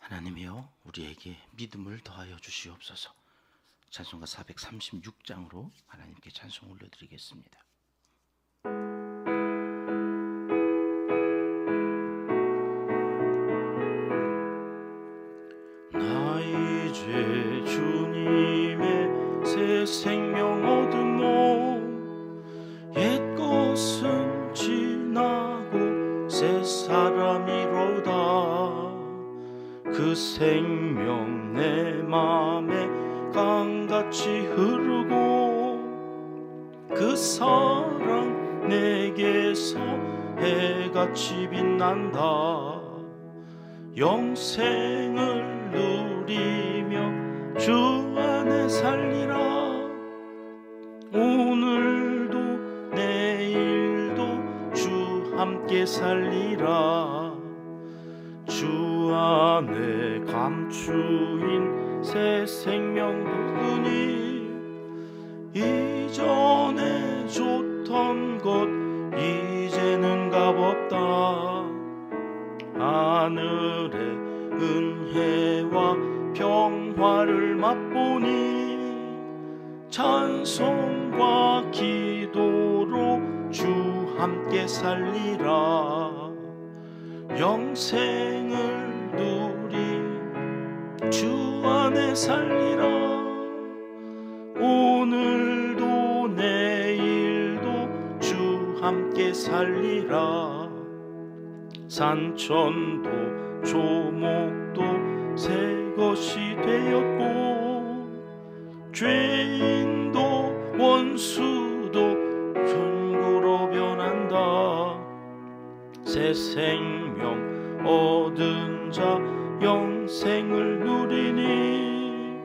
하나님이여 우리에게 믿음을 더하여 주시옵소서. 찬송가 436장으로 하나님께 찬송 올려드리겠습니다. 나 이제 주님의 새 생명 얻으모 옛 것은 지나고 새 사람이로다. 그 생명 내 맘에 강같이 흐르고 그 사랑 내게서 해같이 빛난다. 영생을 누리며 주 안에 살리라. 오늘도 내일도 주 함께 살리라. 주 안에 감추인 새 생명 누구니 이전에 줬던 것 이제는 값없다. 하늘의 은혜와 평화를 맛보니 찬송과 기도로 주 함께 살리라. 영생을 누리 주 안에 살리라. 오늘도 내일도 주 함께 살리라. 산천도 조목도 새 것이 되었고 죄인도 원수도 천국으로 변한다. 새 생명 얻은 자 영생을 누리니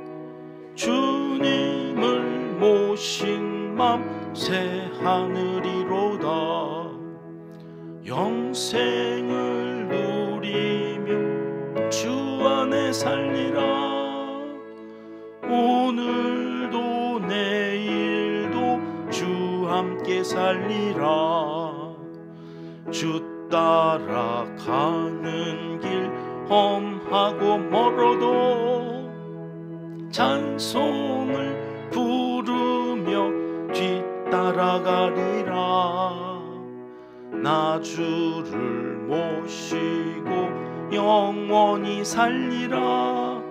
주님을 모신 맘 새 하늘이로다. 영생을 누리며 주 안에 살리라. 오늘도 내일도 주 함께 살리라. 주 따라가는 길 험하고 멀어도 찬송을 부르며 뒤따라가리라. 나 주를 모시고 영원히 살리라.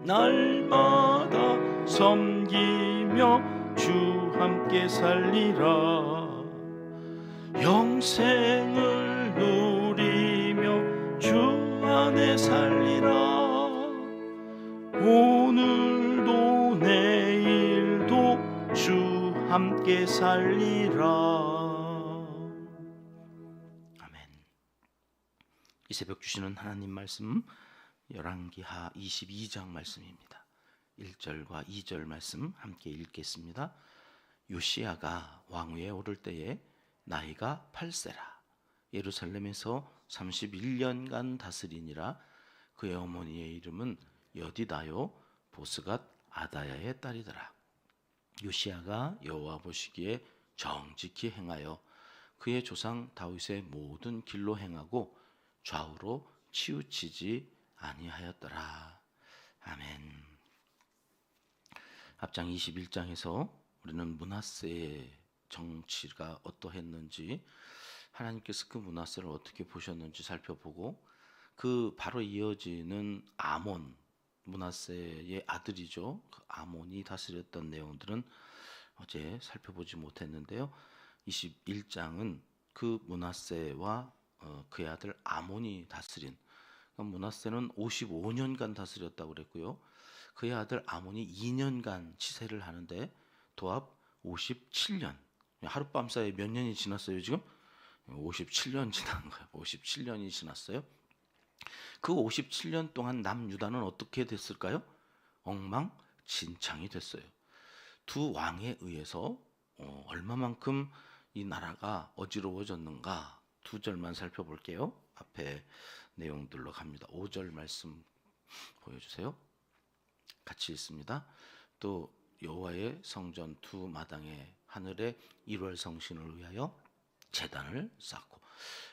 날마다 섬기며 주 함께 살리라. 영생을 누리며 주 안에 살리라. 오늘도 내일도 주 함께 살리라. 아멘. 이 새벽 주시는 하나님 말씀 열왕기하 22장 말씀입니다. 1절과 2절 말씀 함께 읽겠습니다. 요시야가 왕위에 오를 때에 나이가 8세라. 예루살렘에서 31년간 다스리니라. 그의 어머니의 이름은 여디다요 보스갓 아다야의 딸이더라. 요시야가 여호와 보시기에 정직히 행하여 그의 조상 다윗의 모든 길로 행하고 좌우로 치우치지 아니하였더라. 아멘. 앞장 21장에서 우리는 므낫세의 정치가 어떠했는지, 하나님께서 그 므낫세를 어떻게 보셨는지 살펴보고, 그 바로 이어지는 아몬, 므낫세의 아들이죠. 그 아몬이 다스렸던 내용들은 어제 살펴보지 못했는데요. 21장은 그 므낫세와 그의 아들 아몬이 다스린, 므낫세는 55년간 다스렸다고 그랬고요. 그의 아들 아몬이 2년간 치세를 하는데 도합 57년. 하룻밤 사이에 몇 년이 지났어요 지금? 57년 지난 거예요. 57년이 지났어요. 그 57년 동안 남유다는 어떻게 됐을까요? 엉망진창이 됐어요. 두 왕에 의해서 얼마만큼 이 나라가 어지러워졌는가, 두 절만 살펴볼게요. 앞에 내용들로 갑니다. 5절 말씀 보여주세요. 같이 읽습니다. 또 여호와의 성전 두 마당에 하늘의 1월 성신을 위하여 제단을 쌓고,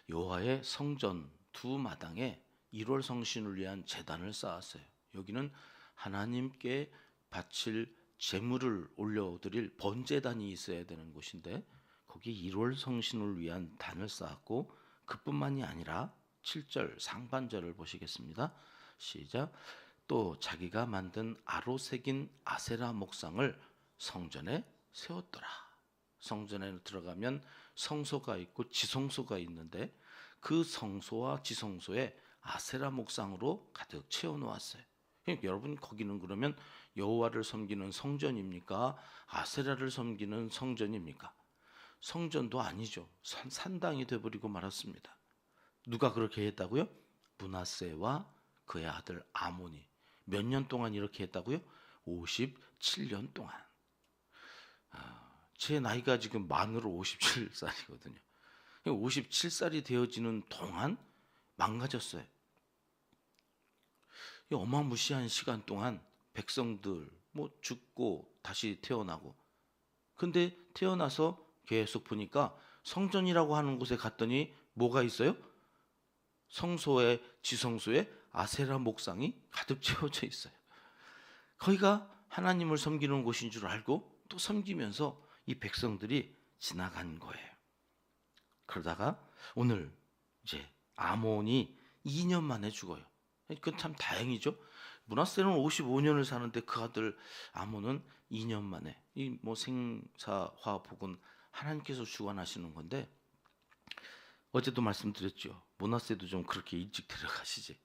여호와의 성전 두 마당에 1월 성신을 위한 제단을 쌓았어요. 여기는 하나님께 바칠 제물을 올려드릴 번제단이 있어야 되는 곳인데 거기 1월 성신을 위한 단을 쌓았고 그뿐만이 아니라 7절 상반절을 보시겠습니다. 시작. 또 자기가 만든 아로 새긴 아세라 목상을 성전에 세웠더라. 성전에 들어가면 성소가 있고 지성소가 있는데 그 성소와 지성소에 아세라 목상으로 가득 채워놓았어요. 그러니까 여러분 거기는 그러면 여호와를 섬기는 성전입니까? 아세라를 섬기는 성전입니까? 성전도 아니죠. 산당이 되어버리고 말았습니다. 누가 그렇게 했다고요? 므낫세와 그의 아들 아몬이. 몇 년 동안 이렇게 했다고요? 57년 동안. 제 나이가 지금 만으로 57살이거든요. 57살이 되어지는 동안 망가졌어요. 이 어마무시한 시간 동안 백성들 죽고 다시 태어나고. 근데 태어나서 계속 보니까 성전이라고 하는 곳에 갔더니 뭐가 있어요? 성소에 지성소에 아세라 목상이 가득 채워져 있어요. 거기가 하나님을 섬기는 곳인 줄 알고 또 섬기면서 이 백성들이 지나간 거예요. 그러다가 오늘 이제 아몬이 2년 만에 죽어요. 그건 참 다행이죠. 므낫세는 55년을 사는데 그 아들 아몬은 2년 만에 이 생사화복은 하나님께서 주관하시는 건데 어제도 말씀드렸죠. 므낫세도 좀 그렇게 일찍 데려가시지.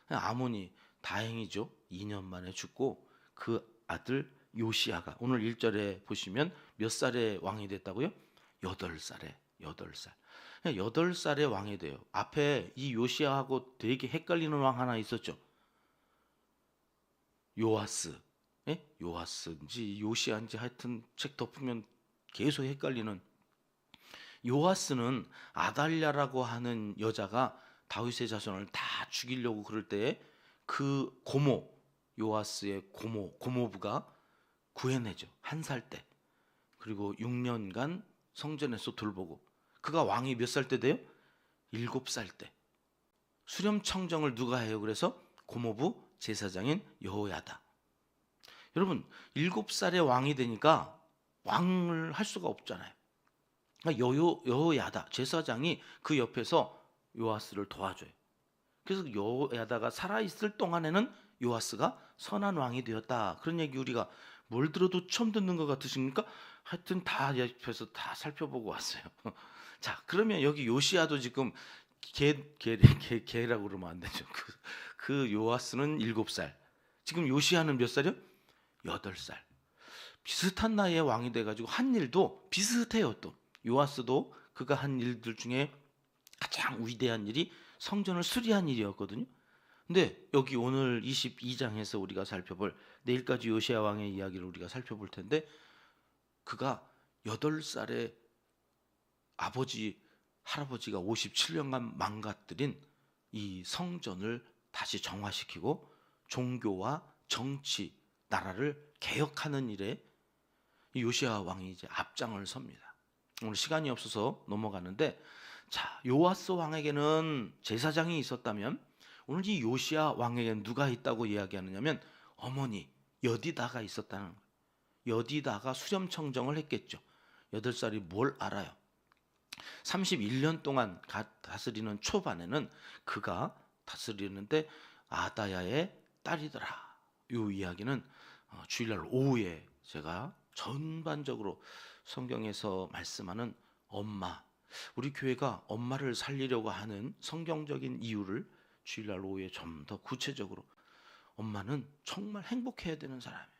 아몬이 다행이죠. 2년 만에 죽고 그 아들 요시야가 오늘 1절에 보시면 몇 살에 왕이 됐다고요? 8살에 8살. 8살에 왕이 돼요. 앞에 이 요시야하고 되게 헷갈리는 왕 하나 있었죠. 요아스. 요아스인지 요시야인지 하여튼 책 덮으면 계속 헷갈리는. 요아스는 아달랴라고 하는 여자가 다윗의 자손을 다 죽이려고 그럴 때에 그 고모, 요아스의 고모부가 구해내죠. 1살 때. 그리고 6년간 성전에서 돌보고. 그가 왕이 몇 살 때 돼요? 7살 때. 수렴청정을 누가 해요? 그래서 고모부 제사장인 여호야다. 여러분 7살에 왕이 되니까 왕을 할 수가 없잖아요. 그러니까 여호야다 제사장이 그 옆에서 요아스를 도와줘요. 그래서 여호야다가 살아있을 동안에는 요아스가 선한 왕이 되었다. 그런 얘기 우리가 뭘 들어도 처음 듣는 것 같으십니까? 하여튼 다 옆에서 다 살펴보고 왔어요. 자, 그러면 여기 요시야도 지금 개라고 그러면 안 되죠. 그 요아스는 7살. 지금 요시야는 몇 살이요? 8살. 비슷한 나이에 왕이 돼가지고 한 일도 비슷해요. 또 요아스도 그가 한 일들 중에 가장 위대한 일이 성전을 수리한 일이었거든요. 근데 여기 오늘 22장에서 우리가 살펴볼 내일까지 요시야 왕의 이야기를 우리가 살펴볼 텐데 그가 8살에 아버지 할아버지가 57년간 망가뜨린 이 성전을 다시 정화시키고 종교와 정치, 나라를 개혁하는 일에 이 요시야 왕이 이제 앞장을 섭니다. 오늘 시간이 없어서 넘어가는데 자, 요아스 왕에게는 제사장이 있었다면 오늘 이 요시야 왕에게는 누가 있다고 이야기하느냐면 어머니 여디다가 있었다는 거예요. 여디다가 수렴청정을 했겠죠. 8살이 뭘 알아요. 31년 동안 다스리는 초반에는 그가 다스리는데 아다야의 딸이더라. 이 이야기는 주일날 오후에 제가 전반적으로 성경에서 말씀하는 엄마, 우리 교회가 엄마를 살리려고 하는 성경적인 이유를 주일날 오후에 좀 더 구체적으로 엄마는 정말 행복해야 되는 사람이에요.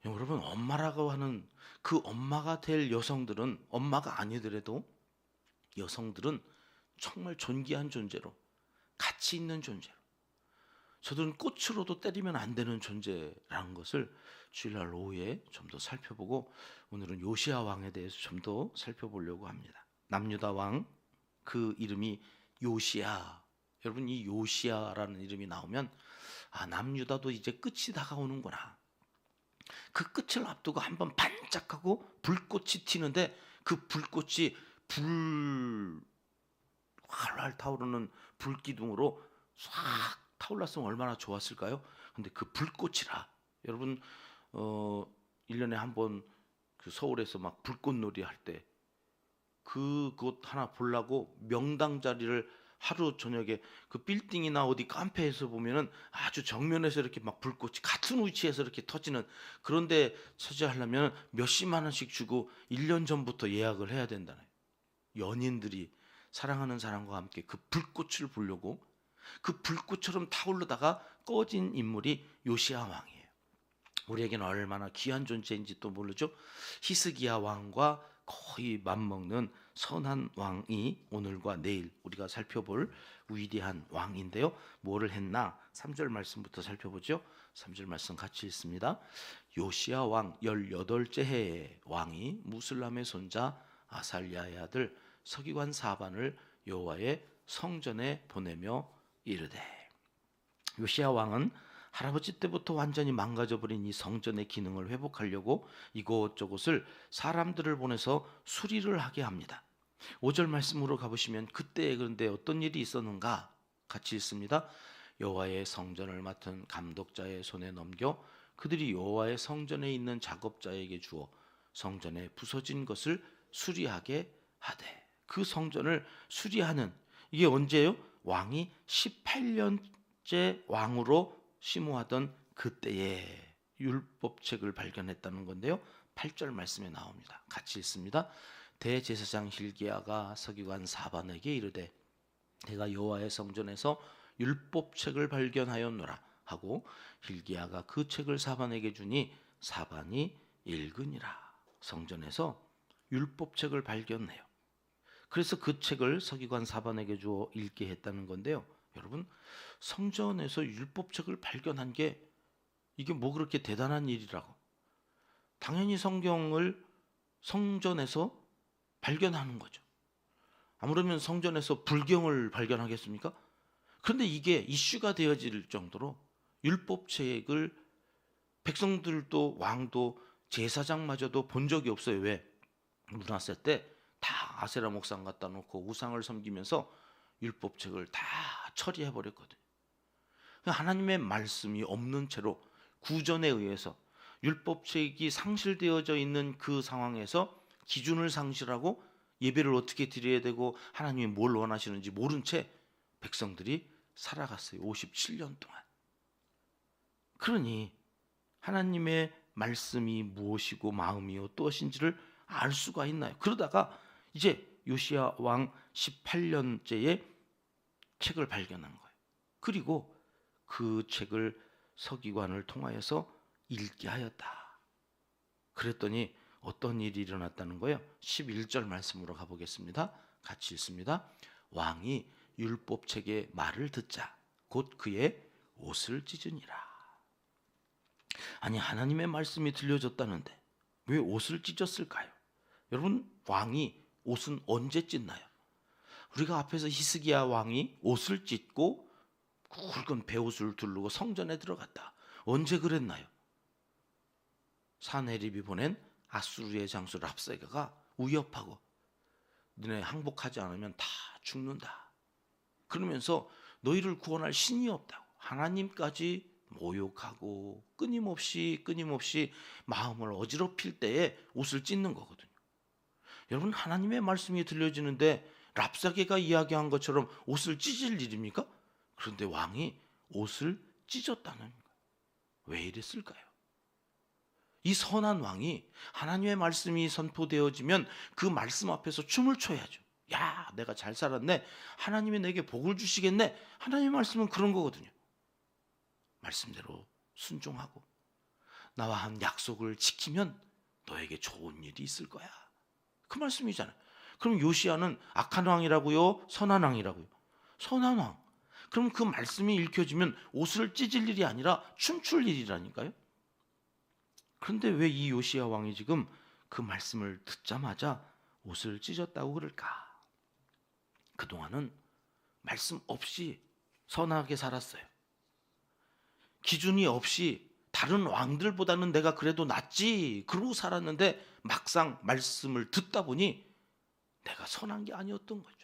여러분 엄마라고 하는 그 엄마가 될 여성들은 엄마가 아니더라도 여성들은 정말 존귀한 존재로 가치 있는 존재로 저들은 꽃으로도 때리면 안 되는 존재라는 것을 주일날 오후에 좀 더 살펴보고 오늘은 요시야 왕에 대해서 좀 더 살펴보려고 합니다. 남유다 왕 그 이름이 요시야. 여러분 이 요시야라는 이름이 나오면 아 남유다도 이제 끝이 다가오는구나. 그 끝을 앞두고 한번 반짝하고 불꽃이 튀는데 그 불꽃이 활활 타오르는 불기둥으로 싹 타올랐으면 얼마나 좋았을까요? 근데 그 불꽃이라 여러분 1년에 한 번 그 서울에서 막 불꽃놀이 할 때 그곳 하나 보려고 명당 자리를 하루 저녁에 그 빌딩이나 어디 카페에서 보면은 아주 정면에서 이렇게 막 불꽃이 같은 위치에서 이렇게 터지는 그런데 차지하려면 몇십만 원씩 주고 1년 전부터 예약을 해야 된다는 연인들이 사랑하는 사람과 함께 그 불꽃을 보려고 그 불꽃처럼 타오르다가 꺼진 인물이 요시야 왕이에요. 우리에게는 얼마나 귀한 존재인지 또 모르죠. 히스기야 왕과 거의 맞먹는 선한 왕이 오늘과 내일 우리가 살펴볼 위대한 왕인데요. 뭐를 했나? 3절 말씀부터 살펴보죠. 3절 말씀 같이 읽습니다. 요시야 왕 18째 해에 왕이 무슬람의 손자 아살랴의 아들 서기관 사반을 여호와의 성전에 보내며 이르되. 요시야 왕은 할아버지 때부터 완전히 망가져버린 이 성전의 기능을 회복하려고 이곳저곳을 사람들을 보내서 수리를 하게 합니다. 5절 말씀으로 가보시면 그때 그런데 어떤 일이 있었는가 같이 읽습니다. 여호와의 성전을 맡은 감독자의 손에 넘겨 그들이 여호와의 성전에 있는 작업자에게 주어 성전에 부서진 것을 수리하게 하되. 그 성전을 수리하는 이게 언제예요? 왕이 18년째 왕으로 심호하던 그때에 율법책을 발견했다는 건데요. 8절 말씀에 나옵니다. 같이 읽습니다. 대제사장 hil기야가 서기관 사반에게 이르되 내가 여호와의 성전에서 율법책을 발견하였노라 하고 hil기야가 그 책을 사반에게 주니 사반이 읽으니라. 성전에서 율법책을 발견해요. 그래서 그 책을 서기관 사반에게 주어 읽게 했다는 건데요. 여러분 성전에서 율법책을 발견한 게 이게 뭐 그렇게 대단한 일이라고. 당연히 성경을 성전에서 발견하는 거죠. 아무러면 성전에서 불경을 발견하겠습니까? 그런데 이게 이슈가 되어질 정도로 율법책을 백성들도 왕도 제사장마저도 본 적이 없어요. 왜? 문화세 때 다 아세라 목상 갖다 놓고 우상을 섬기면서 율법책을 다 처리해 버렸거든요. 하나님의 말씀이 없는 채로 구전에 의해서 율법책이 상실되어져 있는 그 상황에서 기준을 상실하고 예배를 어떻게 드려야 되고 하나님이 뭘 원하시는지 모른 채 백성들이 살아갔어요. 57년 동안. 그러니 하나님의 말씀이 무엇이고 마음이 어떠신지를 알 수가 있나요? 그러다가 이제 요시야 왕 18년째에 책을 발견한 거예요. 그리고 그 책을 서기관을 통하여서 읽게 하였다. 그랬더니 어떤 일이 일어났다는 거예요? 11절 말씀으로 가보겠습니다. 같이 읽습니다. 왕이 율법책의 말을 듣자 곧 그의 옷을 찢으니라. 아니 하나님의 말씀이 들려졌다는데 왜 옷을 찢었을까요? 여러분 왕이 옷은 언제 찢나요? 우리가 앞에서 히스기야 왕이 옷을 찢고 굵은 베옷을 두르고 성전에 들어갔다. 언제 그랬나요? 사네립이 보낸 아수르의 장수 랍사게가 위협하고 너네 항복하지 않으면 다 죽는다. 그러면서 너희를 구원할 신이 없다고 하나님까지 모욕하고 끊임없이 마음을 어지럽힐 때에 옷을 찢는 거거든요. 여러분 하나님의 말씀이 들려지는데 랍사게가 이야기한 것처럼 옷을 찢을 일입니까? 그런데 왕이 옷을 찢었다는 거예요. 왜 이랬을까요? 이 선한 왕이 하나님의 말씀이 선포되어지면 그 말씀 앞에서 춤을 춰야죠. 야, 내가 잘 살았네. 하나님이 내게 복을 주시겠네. 하나님의 말씀은 그런 거거든요. 말씀대로 순종하고 나와 한 약속을 지키면 너에게 좋은 일이 있을 거야. 그 말씀이잖아요. 그럼 요시야는 악한 왕이라고요? 선한 왕이라고요? 선한 왕. 그럼 그 말씀이 읽혀지면 옷을 찢을 일이 아니라 춤출 일이라니까요. 그런데 왜 이 요시야 왕이 지금 그 말씀을 듣자마자 옷을 찢었다고 그럴까? 그동안은 말씀 없이 선하게 살았어요. 기준이 없이 다른 왕들보다는 내가 그래도 낫지 그러고 살았는데 막상 말씀을 듣다 보니 내가 선한 게 아니었던 거죠.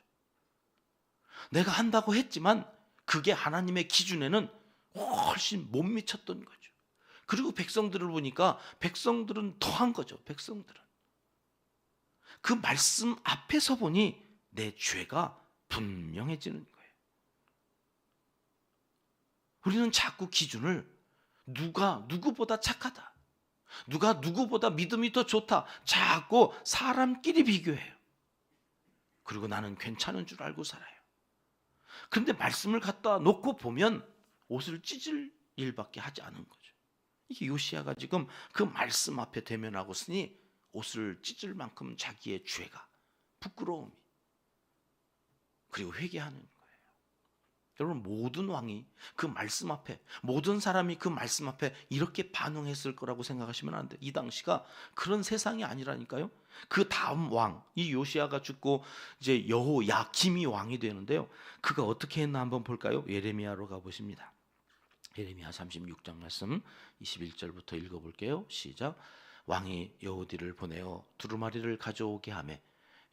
내가 한다고 했지만 그게 하나님의 기준에는 훨씬 못 미쳤던 거죠. 그리고 백성들을 보니까 백성들은 더한 거죠. 백성들은 그 말씀 앞에서 보니 내 죄가 분명해지는 거예요. 우리는 자꾸 기준을 누가 누구보다 착하다, 누가 누구보다 믿음이 더 좋다, 자꾸 사람끼리 비교해요. 그리고 나는 괜찮은 줄 알고 살아요. 그런데 말씀을 갖다 놓고 보면 옷을 찢을 일밖에 하지 않은 거죠. 이게 요시야가 지금 그 말씀 앞에 대면하고 있으니 옷을 찢을 만큼 자기의 죄가, 부끄러움이, 그리고 회개하는 거예요. 여러분, 모든 왕이 그 말씀 앞에, 모든 사람이 그 말씀 앞에 이렇게 반응했을 거라고 생각하시면 안 돼요. 이 당시가 그런 세상이 아니라니까요. 그 다음 왕, 이 요시야가 죽고 이제 여호야김이 왕이 되는데요. 그가 어떻게 했나 한번 볼까요? 예레미야로 가보십니다. 예레미야 36장 말씀 21절부터 읽어볼게요. 시작. 왕이 여호디를 보내어 두루마리를 가져오게 하매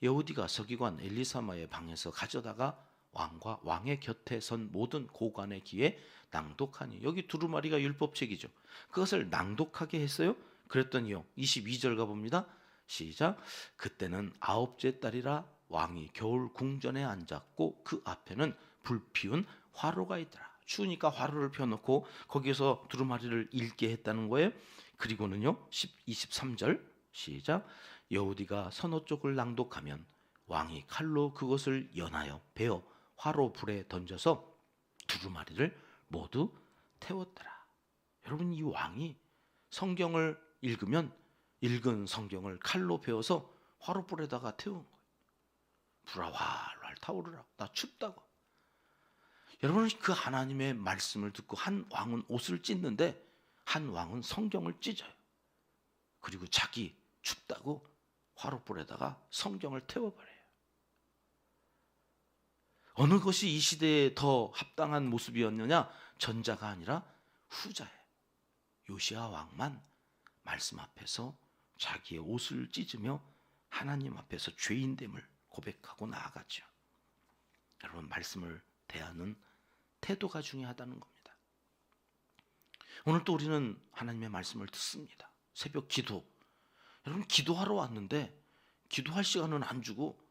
여호디가 서기관 엘리사마의 방에서 가져다가 왕과 왕의 곁에 선 모든 고관의 귀에 낭독하니, 여기 두루마리가 율법책이죠. 그것을 낭독하게 했어요. 그랬더니요, 22절 가봅니다. 시작. 그때는 9째 달이라 왕이 겨울 궁전에 앉았고 그 앞에는 불 피운 화로가 있더라. 추우니까 화로를 펴놓고 거기서 두루마리를 읽게 했다는 거예요. 그리고는요 23절 시작. 여호디가 서너 쪽을 낭독하면 왕이 칼로 그것을 연하여 베어 화로 불에 던져서 두루마리를 모두 태웠더라. 여러분, 이 왕이 성경을 읽으면 읽은 성경을 칼로 베어서 화로불에다가 태운 거예요. 불아 활활 타오르라. 나 춥다고. 여러분, 그 하나님의 말씀을 듣고 한 왕은 옷을 찢는데 한 왕은 성경을 찢어요. 그리고 자기 춥다고 화로불에다가 성경을 태워버려요. 어느 것이 이 시대에 더 합당한 모습이었느냐? 전자가 아니라 후자예요. 요시야 왕만 말씀 앞에서 자기의 옷을 찢으며 하나님 앞에서 죄인됨을 고백하고 나아갔죠. 여러분, 말씀을 대하는 태도가 중요하다는 겁니다. 오늘 또 우리는 하나님의 말씀을 듣습니다. 새벽 기도. 여러분, 기도하러 왔는데 기도할 시간은 안 주고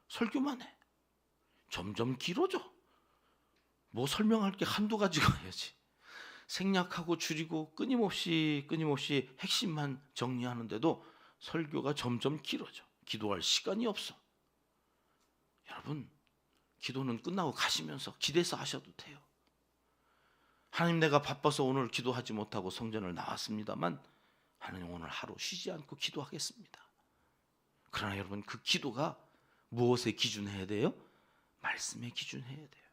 설교만 해. 점점 길어져. 뭐 설명할 게 한두 가지가 아니지. 생략하고 줄이고 끊임없이 핵심만 정리하는데도 설교가 점점 길어져. 기도할 시간이 없어. 여러분, 기도는 끝나고 가시면서 기대서 하셔도 돼요. 하나님, 내가 바빠서 오늘 기도하지 못하고 성전을 나왔습니다만 하나님, 오늘 하루 쉬지 않고 기도하겠습니다. 그러나 여러분, 그 기도가 무엇에 기준해야 돼요? 말씀에 기준해야 돼요.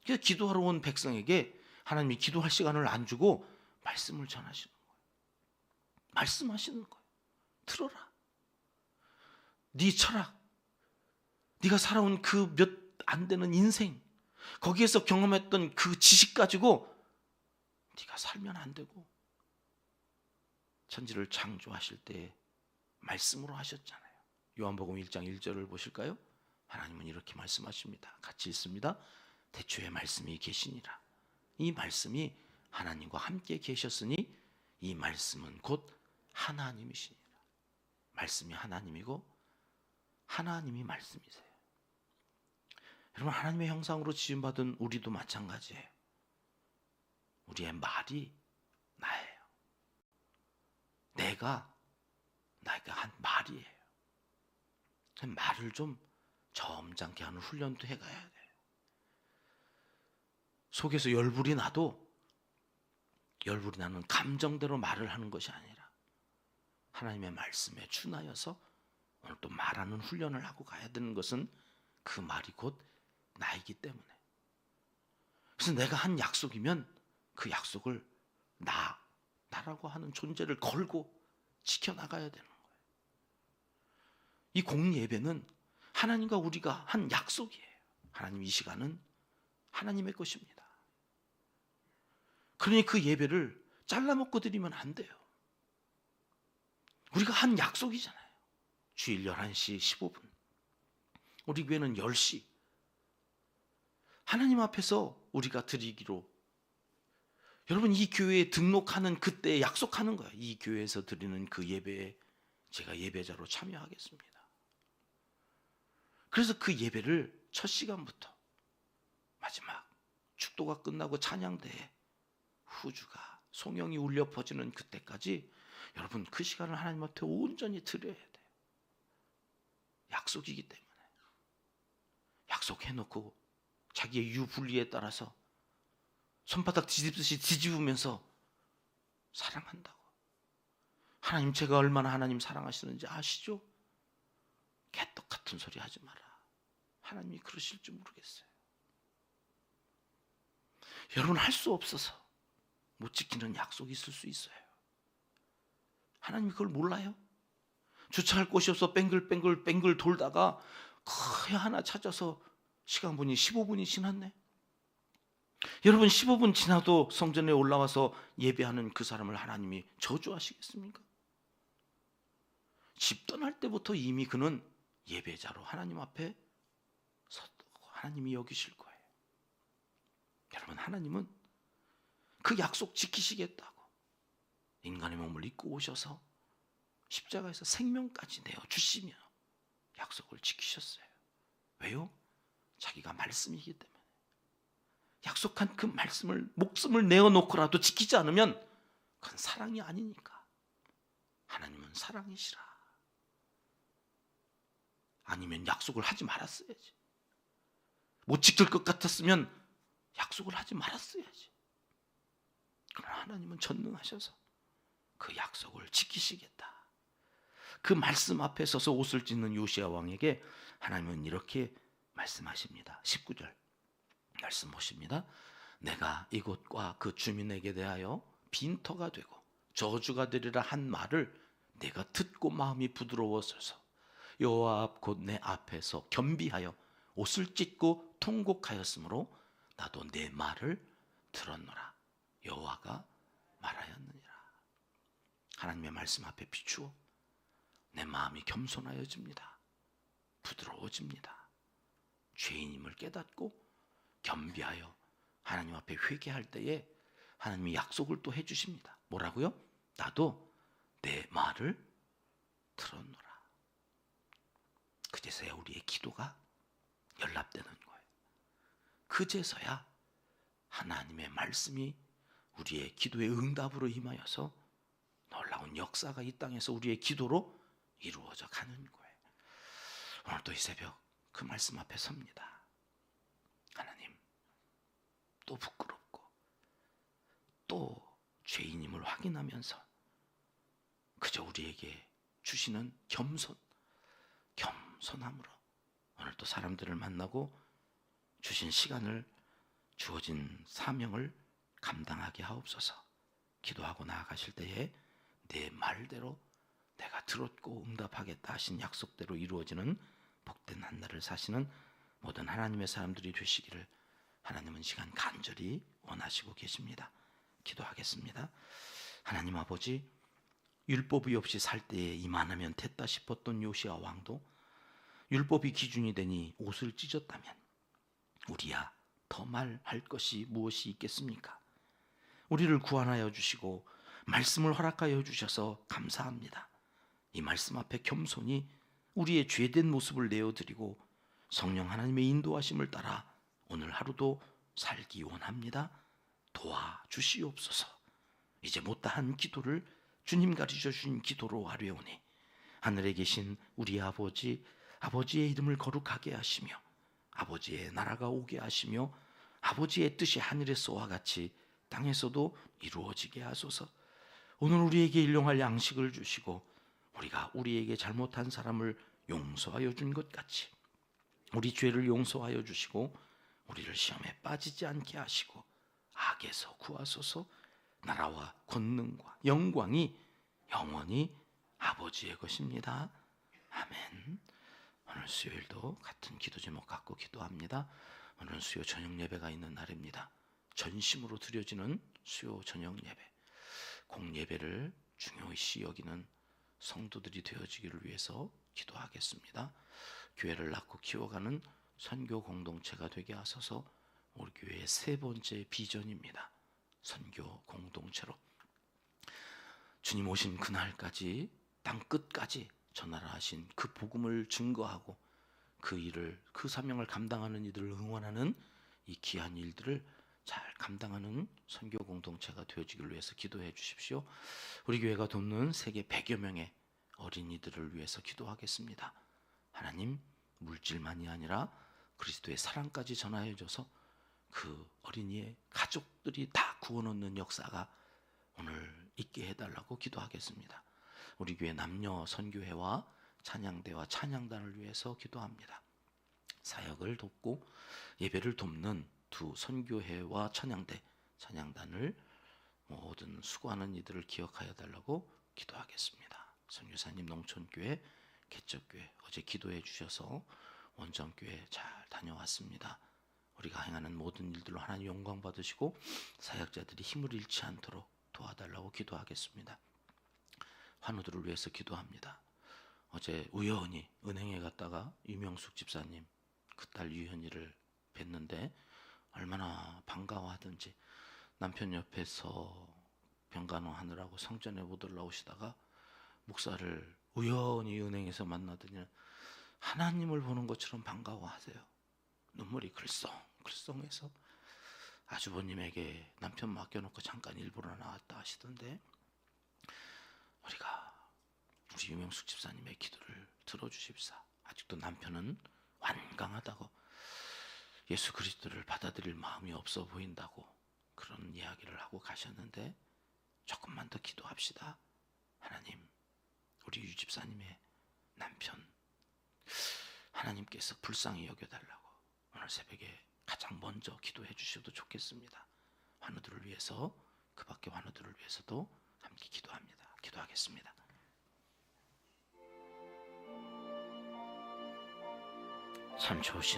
그래서 기도하러 온 백성에게 하나님이 기도할 시간을 안 주고 말씀을 전하시는 거예요. 말씀하시는 거예요. 들어라. 네 철학, 네가 살아온 그 몇 안 되는 인생, 거기에서 경험했던 그 지식 가지고 네가 살면 안 되고, 천지를 창조하실 때 말씀으로 하셨잖아요. 요한복음 1장 1절을 보실까요? 하나님은 이렇게 말씀하십니다. 같이 읽습니다. 태초에 말씀이 계시니라. 이 말씀이 하나님과 함께 계셨으니 이 말씀은 곧 하나님이시니라. 말씀이 하나님이고 하나님이 말씀이세요. 여러분, 하나님의 형상으로 지음받은 우리도 마찬가지예요. 우리의 말이 나예요. 내가 한 말이에요. 말을 좀 점잖게 하는 훈련도 해가야 돼요. 속에서 열불이 나도 열불이 나는 감정대로 말을 하는 것이 아니라 하나님의 말씀에 준하여서 오늘 또 말하는 훈련을 하고 가야 되는 것은 그 말이 곧 나이기 때문에. 그래서 내가 한 약속이면 그 약속을 나라고 하는 존재를 걸고 지켜나가야 되는 거예요. 이 공예배는 하나님과 우리가 한 약속이에요. 하나님, 이 시간은 하나님의 것입니다. 그러니 그 예배를 잘라먹고 드리면 안 돼요. 우리가 한 약속이잖아요. 주일 11시 15분. 우리 교회는 10시. 하나님 앞에서 우리가 드리기로, 여러분 이 교회에 등록하는 그때 약속하는 거야. 이 교회에서 드리는 그 예배에 제가 예배자로 참여하겠습니다. 그래서 그 예배를 첫 시간부터 마지막 축도가 끝나고 찬양대에 후주가 송영이 울려 퍼지는 그때까지 여러분 그 시간을 하나님 앞에 온전히 드려야 돼요. 약속이기 때문에. 약속해놓고 자기의 유불리에 따라서 손바닥 뒤집듯이 뒤집으면서 사랑한다고. 하나님, 제가 얼마나 하나님 사랑하시는지 아시죠? 개떡 같은 소리 하지 마라. 하나님이 그러실 줄 모르겠어요. 여러분, 할 수 없어서 못 지키는 약속이 있을 수 있어요. 하나님이 그걸 몰라요? 주차할 곳이 없어 뺑글 돌다가 거의 하나 찾아서 시간 보니 15분이 지났네. 여러분, 15분 지나도 성전에 올라와서 예배하는 그 사람을 하나님이 저주하시겠습니까? 집 떠날 때부터 이미 그는 예배자로 하나님 앞에 섰다고 하나님이 여기실 거예요. 여러분, 하나님은 그 약속 지키시겠다고 인간의 몸을 입고 오셔서 십자가에서 생명까지 내어주시며 약속을 지키셨어요. 왜요? 자기가 말씀이기 때문에. 약속한 그 말씀을 목숨을 내어놓고라도 지키지 않으면 그건 사랑이 아니니까. 하나님은 사랑이시라. 아니면 약속을 하지 말았어야지. 못 지킬 것 같았으면 약속을 하지 말았어야지. 그러나 하나님은 전능하셔서 그 약속을 지키시겠다. 그 말씀 앞에 서서 옷을 찢는 요시야 왕에게 하나님은 이렇게 말씀하십니다. 19절 말씀 보십니다. 내가 이곳과 그 주민에게 대하여 빈터가 되고 저주가 되리라 한 말을 내가 듣고 마음이 부드러워져서 여호와 앞 곧 내 앞에서 겸비하여 옷을 찢고 통곡하였으므로 나도 내 말을 들었노라. 여호와가 말하였느니라. 하나님의 말씀 앞에 비추어 내 마음이 겸손하여집니다. 부드러워집니다. 죄인임을 깨닫고 겸비하여 하나님 앞에 회개할 때에 하나님이 약속을 또 해주십니다. 뭐라고요? 나도 내 말을 들었노라. 그제서야 우리의 기도가 연락되는 거예요. 그제서야 하나님의 말씀이 우리의 기도의 응답으로 임하여서 놀라운 역사가 이 땅에서 우리의 기도로 이루어져 가는 거예요. 오늘도 이 새벽 그 말씀 앞에 섭니다. 하나님, 또 부끄럽고 또 죄인임을 확인하면서 그저 우리에게 주시는 겸손함으로 오늘도 사람들을 만나고 주신 시간을, 주어진 사명을 감당하게 하옵소서. 기도하고 나아가실 때에 내 말대로 내가 들었고 응답하겠다 하신 약속대로 이루어지는 복된 한 날을 사시는 모든 하나님의 사람들이 되시기를 하나님은 시간 간절히 원하시고 계십니다. 기도하겠습니다. 하나님 아버지, 율법이 없이 살 때에 이만하면 됐다 싶었던 요시야 왕도 율법이 기준이 되니 옷을 찢었다면 우리야 더 말할 것이 무엇이 있겠습니까? 우리를 구원하여 주시고 말씀을 허락하여 주셔서 감사합니다. 이 말씀 앞에 겸손히 우리의 죄된 모습을 내어드리고 성령 하나님의 인도하심을 따라 오늘 하루도 살기 원합니다. 도와주시옵소서. 이제 못다한 기도를 주님 가르쳐 주신 기도로 아뢰오니 하늘에 계신 우리 아버지, 아버지의 이름을 거룩하게 하시며 아버지의 나라가 오게 하시며 아버지의 뜻이 하늘에서와 같이 땅에서도 이루어지게 하소서. 오늘 우리에게 일용할 양식을 주시고 우리가 우리에게 잘못한 사람을 용서하여 준 것 같이 우리 죄를 용서하여 주시고 우리를 시험에 빠지지 않게 하시고 악에서 구하소서. 나라와 권능과 영광이 영원히 아버지의 것입니다. 아멘. 오늘 수요일도 같은 기도 제목 갖고 기도합니다. 오늘은 수요 저녁 예배가 있는 날입니다. 전심으로 드려지는 수요 저녁 예배, 공예배를 중요시 여기는 성도들이 되어지기를 위해서 기도하겠습니다. 교회를 낳고 키워가는 선교 공동체가 되게 하소서. 우리 교회의 세 번째 비전입니다. 선교 공동체로 주님 오신 그날까지 땅 끝까지 전하라 하신 그 복음을 증거하고 그 일을, 그 사명을 감당하는 이들을 응원하는 이 귀한 일들을 잘 감당하는 선교 공동체가 되어지길 위해서 기도해 주십시오. 우리 교회가 돕는 세계 100여 명의 어린이들을 위해서 기도하겠습니다. 하나님, 물질만이 아니라 그리스도의 사랑까지 전하여 줘서 그 어린이의 가족들이 다 구원 얻는 역사가 오늘 있게 해달라고 기도하겠습니다. 우리 교회 남녀 선교회와 찬양대와 찬양단을 위해서 기도합니다. 사역을 돕고 예배를 돕는 두 선교회와 찬양대, 찬양단을 모든 수고하는 이들을 기억하여 달라고 기도하겠습니다. 선교사님 농촌교회, 개척교회 어제 기도해 주셔서 원정교회 잘 다녀왔습니다. 우리가 행하는 모든 일들로 하나님 영광 받으시고 사역자들이 힘을 잃지 않도록 도와달라고 기도하겠습니다. 환우들을 위해서 기도합니다. 어제 우연히 은행에 갔다가 유명숙 집사님 그 딸 유현이를 뵀는데 얼마나 반가워하든지 남편 옆에서 병간호 하느라고 성전에 못 올라오시다가 목사를 우연히 은행에서 만나더니 하나님을 보는 것처럼 반가워하세요. 눈물이 글썽글썽해서 아주버님에게 남편 맡겨놓고 잠깐 일부러 나왔다 하시던데, 우리 유명숙 집사님의 기도를 들어주십사. 아직도 남편은 완강하다고, 예수 그리스도를 받아들일 마음이 없어 보인다고 그런 이야기를 하고 가셨는데 조금만 더 기도합시다. 하나님, 우리 유 집사님의 남편 하나님께서 불쌍히 여겨달라고 오늘 새벽에 가장 먼저 기도해 주셔도 좋겠습니다. 환우들을 위해서, 그 밖에 환우들을 위해서도 함께 기도합니다. 기도하겠습니다. 참 좋으신